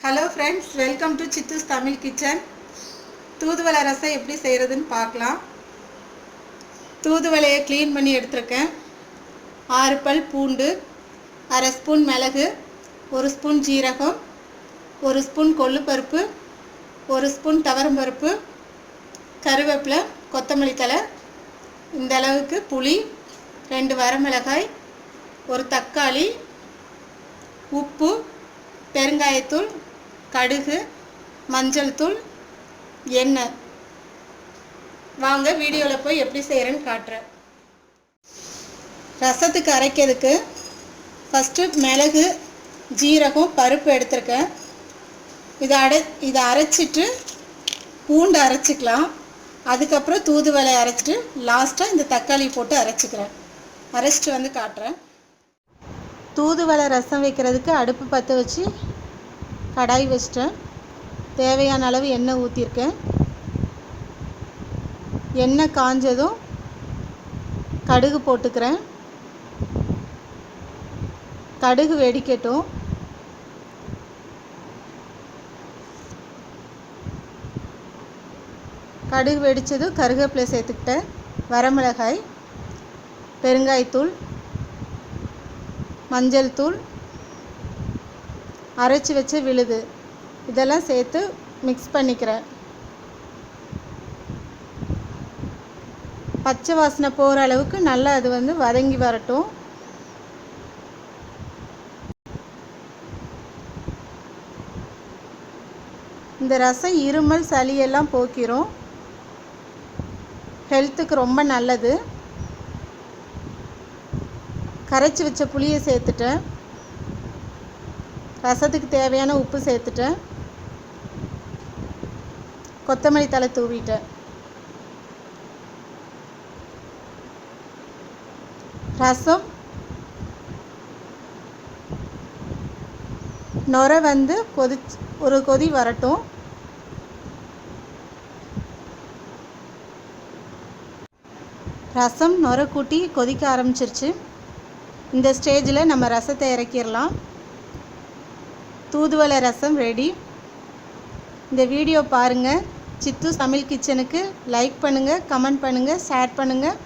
Hello friends, welcome to சித்தூஸ் Tamil kitchen. தூதுவளை ரசம் எப்படி செய்கிறதுன்னு பார்க்கலாம். தூதுவளையை க்ளீன் பண்ணி எடுத்துருக்கேன். 6 பல் பூண்டு, அரை ஸ்பூன் மிளகு, 1 ஸ்பூன் ஜீரகம், 1 ஸ்பூன் கொள்ளுப்பருப்பு, 1 ஸ்பூன் துவரம்பருப்பு, கருவேப்பிலை, கொத்தமல்லி தழை, இந்த அளவுக்கு புளி, 2 வரமிளகாய், 1 தக்காளி, உப்பு, பெருங்காயத்தூள், கடுகு, மஞ்சள் தூள், எண்ணெய். வாங்க வீடியோவில் போய் எப்படி செய்கிறேன்னு காட்டுறேன். ரசத்துக்கு அரைக்கிறதுக்கு ஃபஸ்ட்டு மிளகு, ஜீரகம், பருப்பு எடுத்துருக்கேன். இதை அரைச்சிட்டு பூண்டு அரைச்சிக்கலாம். அதுக்கப்புறம் தூதுவளை அரைச்சிட்டு லாஸ்ட்டாக இந்த தக்காளி போட்டு அரைச்சிக்கிறேன். அரைச்சிட்டு வந்து காட்டுறேன். தூதுவளை ரசம் வைக்கிறதுக்கு அடுப்பு பற்ற வச்சு கடாய் வச்சிட்டேன். தேவையான அளவு எண்ணெய் ஊற்றிருக்கேன். எண்ணெய் காஞ்சதும் கடுகு போட்டுக்கிறேன். கடுகு வெடிக்கட்டும். கடுகு வெடித்ததும் கருவேப்பிலை சேர்த்துக்கிட்டேன். வரமிளகாய், பெருங்காயத்தூள், மஞ்சள் தூள், அரைச்சி வச்ச விழுது இதெல்லாம் சேர்த்து மிக்ஸ் பண்ணிக்கிறேன். பச்சை வாசனை போகிற அளவுக்கு நல்லா அது வதங்கி வரட்டும். இந்த ரசம் இருமல் சளியெல்லாம் போக்கிரும். ஹெல்த்துக்கு ரொம்ப நல்லது. கரைச்சி வச்ச புளியை சேர்த்துட்டேன். ரசத்துக்கு தேவையான உப்பு சேர்த்துட்டேன். கொத்தமல்லி தழை தூவிட்டேன். ரசம் நுரை ஒரு கொதி வரட்டும். ரசம் நுரை கூட்டி கொதிக்க ஆரம்பிச்சிருச்சு. இந்த ஸ்டேஜில் நம்ம ரசத்தை இறக்கிடலாம். தூதுவளை ரசம் ரெடி. இந்த வீடியோ பாருங்கள். சித்தூஸ் தமிழ் கிச்சனுக்கு லைக் பண்ணுங்கள், கமெண்ட் பண்ணுங்கள், ஷேர் பண்ணுங்கள்,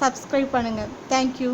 சப்ஸ்கிரைப் பண்ணுங்கள். தேங்க்யூ.